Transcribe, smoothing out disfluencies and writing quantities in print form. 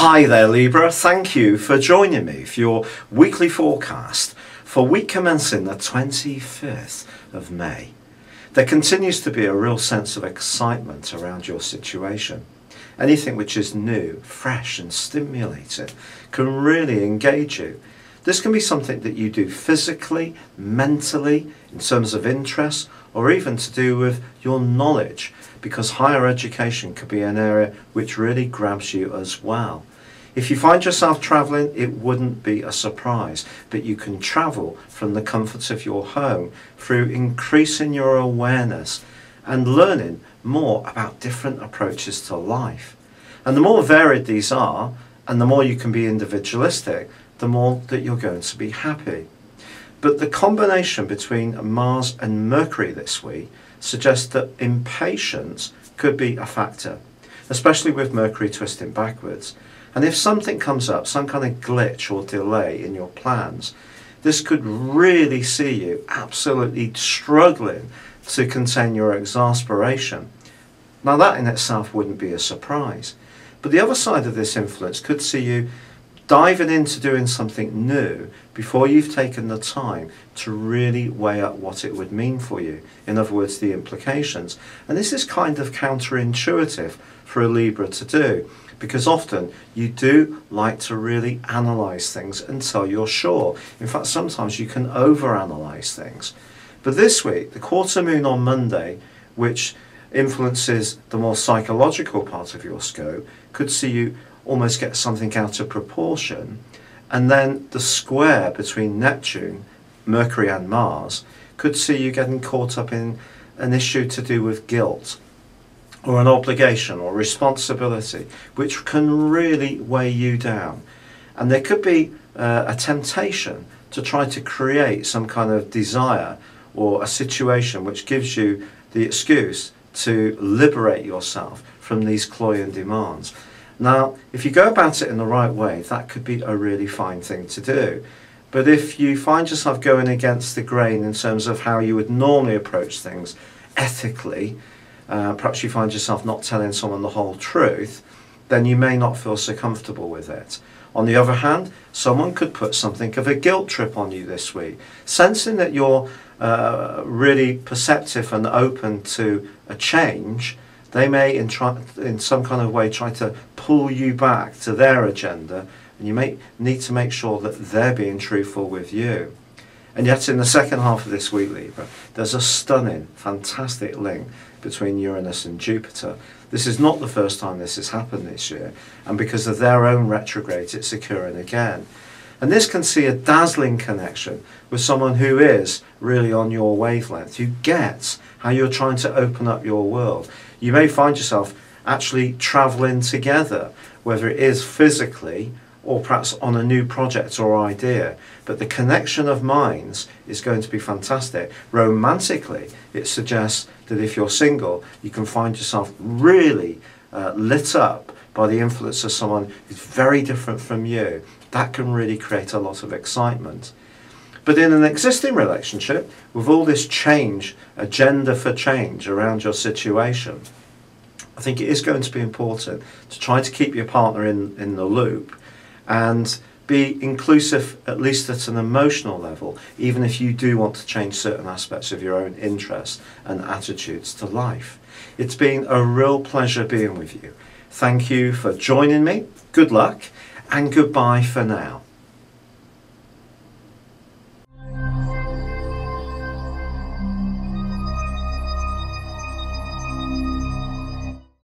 Hi there Libra, thank you for joining me for your weekly forecast for week commencing the 25th of May. There continues to be a real sense of excitement around your situation. Anything which is new, fresh and stimulating can really engage you. This can be something that you do physically, mentally, in terms of interest, or even to do with your knowledge, because higher education could be an area which really grabs you as well. If you find yourself travelling, it wouldn't be a surprise, but you can travel from the comfort of your home through increasing your awareness and learning more about different approaches to life. And the more varied these are, and the more you can be individualistic, the more that you're going to be happy. But the combination between Mars and Mercury this week suggests that impatience could be a factor, especially with Mercury twisting backwards. And if something comes up, some kind of glitch or delay in your plans, this could really see you absolutely struggling to contain your exasperation. Now that in itself wouldn't be a surprise. But the other side of this influence could see you diving into doing something new before you've taken the time to really weigh up what it would mean for you. In other words, the implications. And this is kind of counterintuitive for a Libra to do, because often you do like to really analyse things until you're sure. In fact, sometimes you can overanalyze things. But this week, the quarter moon on Monday, which influences the more psychological part of your scope, could see you almost get something out of proportion, and then the square between Neptune, Mercury and Mars could see you getting caught up in an issue to do with guilt or an obligation or responsibility, which can really weigh you down. And there could be a temptation to try to create some kind of desire or a situation which gives you the excuse to liberate yourself from these cloying demands. Now, if you go about it in the right way, that could be a really fine thing to do. But if you find yourself going against the grain in terms of how you would normally approach things ethically, perhaps you find yourself not telling someone the whole truth, then you may not feel so comfortable with it. On the other hand, someone could put something of a guilt trip on you this week, sensing that you're really perceptive and open to a change. They may in some kind of way try to pull you back to their agenda, and you may need to make sure that they're being truthful with you. And yet in the second half of this week, Libra, there's a stunning, fantastic link between Uranus and Jupiter. This is not the first time this has happened this year, and because of their own retrogrades, it's occurring again. And this can see a dazzling connection with someone who is really on your wavelength, who gets how you're trying to open up your world. You may find yourself actually travelling together, whether it is physically or perhaps on a new project or idea. But the connection of minds is going to be fantastic. Romantically, it suggests that if you're single, you can find yourself really lit up by the influence of someone who's very different from you. That can really create a lot of excitement. But in an existing relationship, with all this change, agenda for change around your situation, I think it is going to be important to try to keep your partner in the loop and be inclusive, at least at an emotional level, even if you do want to change certain aspects of your own interests and attitudes to life. It's been a real pleasure being with you. Thank you for joining me. Good luck and goodbye for now.